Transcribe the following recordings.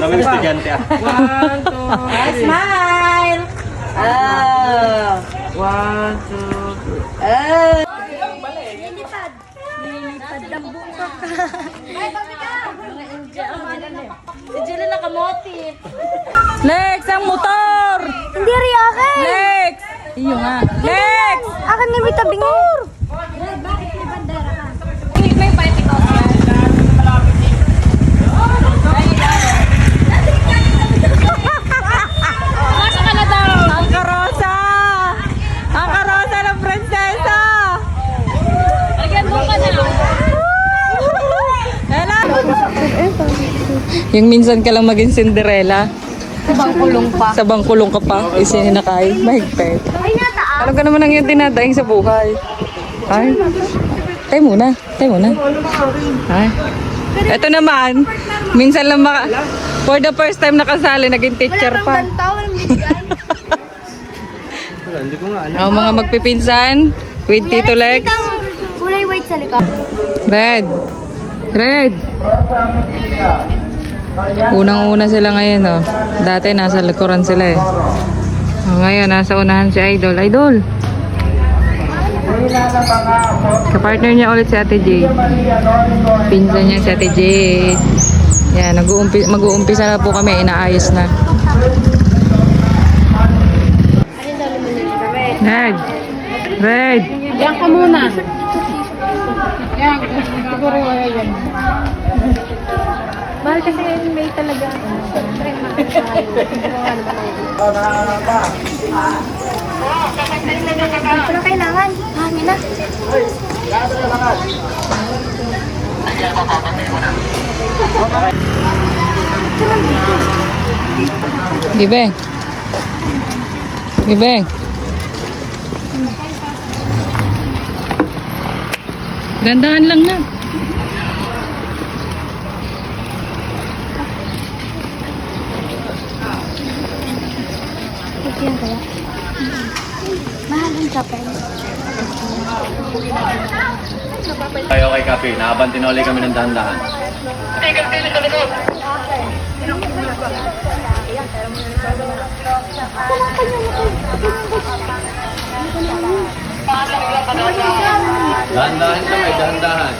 Daming estudyante ah. 1, 2, 3. Smile! Oh! 1, 2, 3. Oh! Lilipad. Lilipad ang buka ka. Si Julie nakamotif. Lex, ang motor! Hindi rin akin. Lex! Iyo nga. Lex! Akin na may tabing motor. Bakit may bandera ka? Ang karosa! Ang karosa ng prinsesa! Ella! Yung minsan ka lang maging Cinderella. Sa bangkulong pa. Sa bangkulong ka pa, isininakay. Mahigpit. Ay, nataas. Alam ka naman ang yung dinadaing sa buhay. Ay. Tayo muna. Tayo muna. Ay. Ito naman, minsan lang for the first time nakasali, naging teacher pa. Hindi ko nga alam. Ang mga magpipinsan with Tito Lex. Kulay white sa likod. Red. Red. Unang-una sila ngayon, oh. Dati nasa likuran sila, eh. Oh, ngayon, nasa unahan si Idol. Idol! Kapartner niya ulit si Ate J. Pinsan niya si Ate J. Yan, mag-uumpisa na po kami. Inaayos na. Red! Red! Yan ka muna. Yan, siguro yan. Mahal kasi may talaga. Ito na kailangan. Hangin na. Gibeng! Gibeng! Gandaan lang na. Yan kaya. Mahal ang kapel. Tayo kay Kapi, nakabanti na ulit kami ng dahan-dahan. Dahan-dahan kami, dahan-dahan.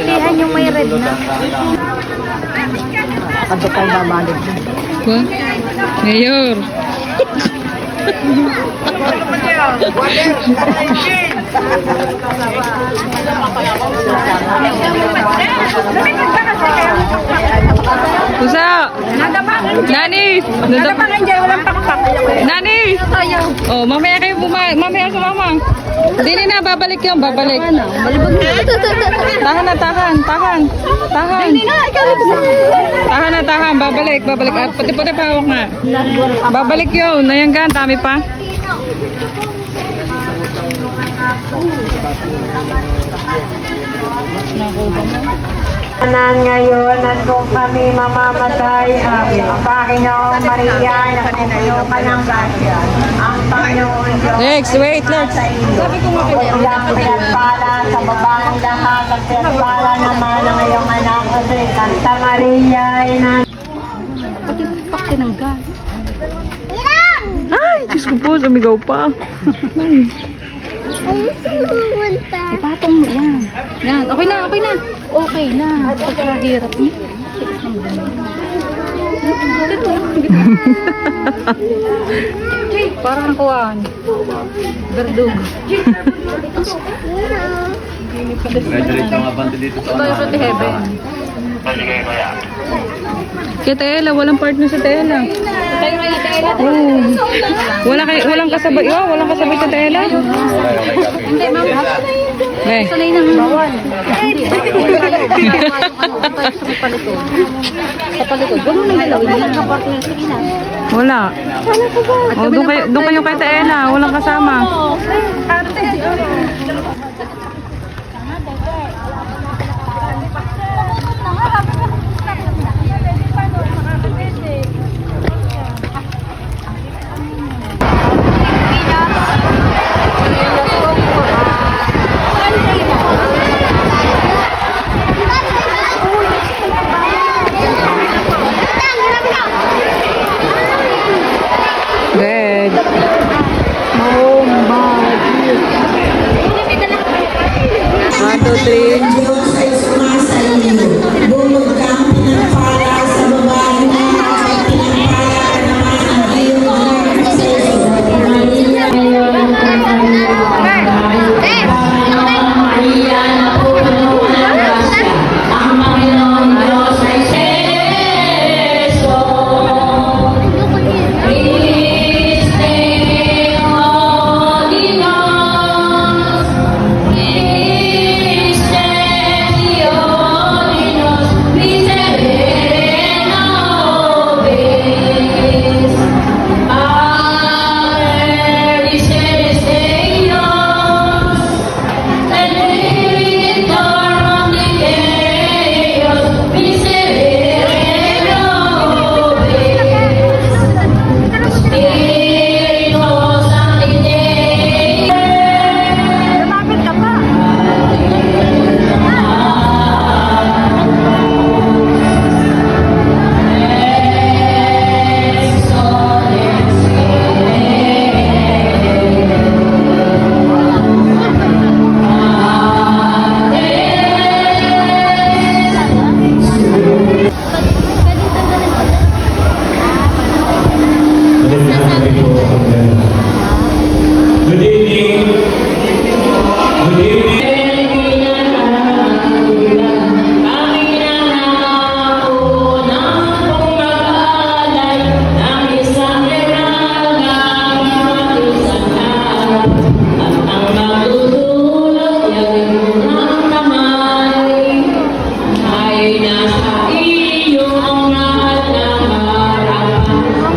Yan yung may red na. Huh? Mayor! Pusa! Nani! Nani! Oh, mamaya kayo mamaya sumama. Hindi na, babalik yun, babalik. Tahan na, tahan. Tahan na, tahan. Babalik. At pati pawak nga. Babalik yun. Nayanggan, dami pa. Ngayon, nandun kami mamamatay. Ang Panginoon Maria, nakukulo ka ng grasya. Ang Panginoon Diyos. Lex, wait, Lex. Ilang pinagpala sa babang lahat at pinagpala naman ang iyong anak kasi Santa Maria ay Ay, Diyos ko po, sumigaw pa. Ipatong mo yan. Yan, okay na. Okay na. Pagkahirap niya. Parang kuwan. Berdug. Graduate ng abanti dito sa Tayo sa Heaven. Kaya Tela, walang partner sa Tela. Tayo kaya tayo. Oh. Walang kasabay. Oh, walang kasabay sa Tela. Hindi, ma'am. Eh. Sanay nang bawal. Hindi. Sa palikod. Sa palikod. Gano'n na galaw. Hindi lang ka-partner. Sige na. Wala. Oh, doon kayo kay Tela. Walang kasama. 2, 3. Diyos ay sumasa iyo. Bulog kang pinagpala sa babae mo at pinagpala ka naman ang iyong anak na si Jesus. Maria, ngayon ang kanyang Panginoon Maria, napupuno ng grasya. Ang Panginoon Diyos ay Good evening. Good evening.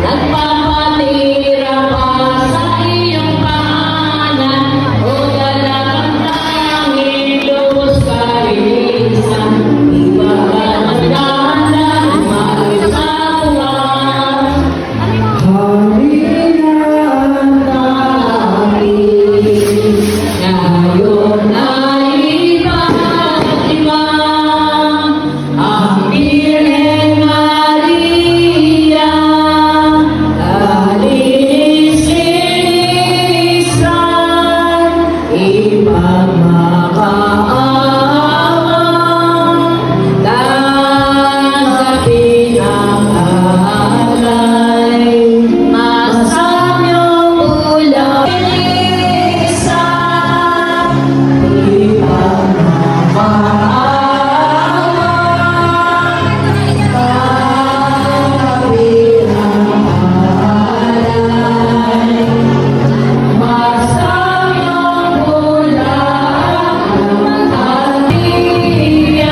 Nagpapatira pa sa iyong pangalan, o dalagang tanging lubos kalinisan. Ibabalik dahan-dahan mag-isawan. Halilan natin, ngayon ay ipagdiwang ang Birhen Maria. Kalinisan, ipagmakaawa, tanggapin ang alay, masamyong ulang. Kalinisan, ipagmakaawa, tanggapin ang alay, masamyong ulang at tiyan.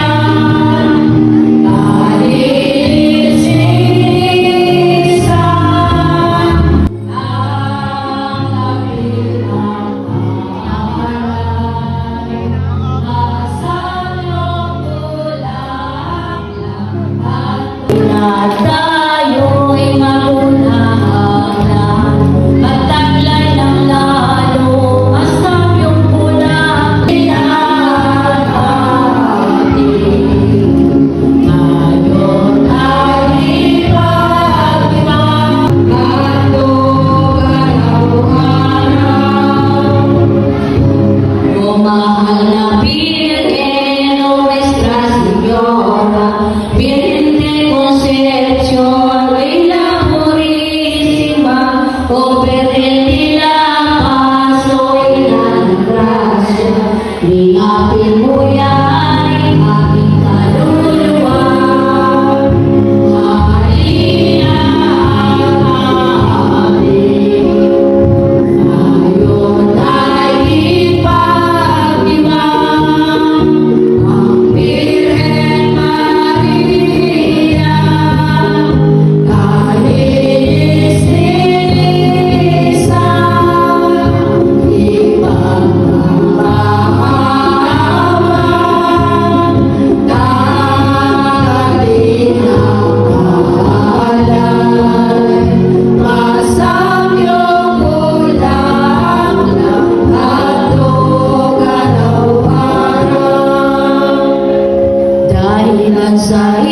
Kalinisan, tanggapin ang alay, masamyong ulang at tayo'y maunahang magtaglay ng lalo, masamyong ulang iyan ating. Ngayon ay ipagdiwang, handog araw-araw. O mahal na Virgen, o Nuestra Señora, Virgen de Concepción, Reina Purísima, o Virgen de la Paz, o Reina de Gracia, lingapin mo yan ang aking kaluluwa. Halina atin, ngayon ay ipagdiwang ang Birhen Maria. Kalinisan, ipagmamaawa, tanggapin ang alay, masamyong ulang handog araw-araw. Dahilan sa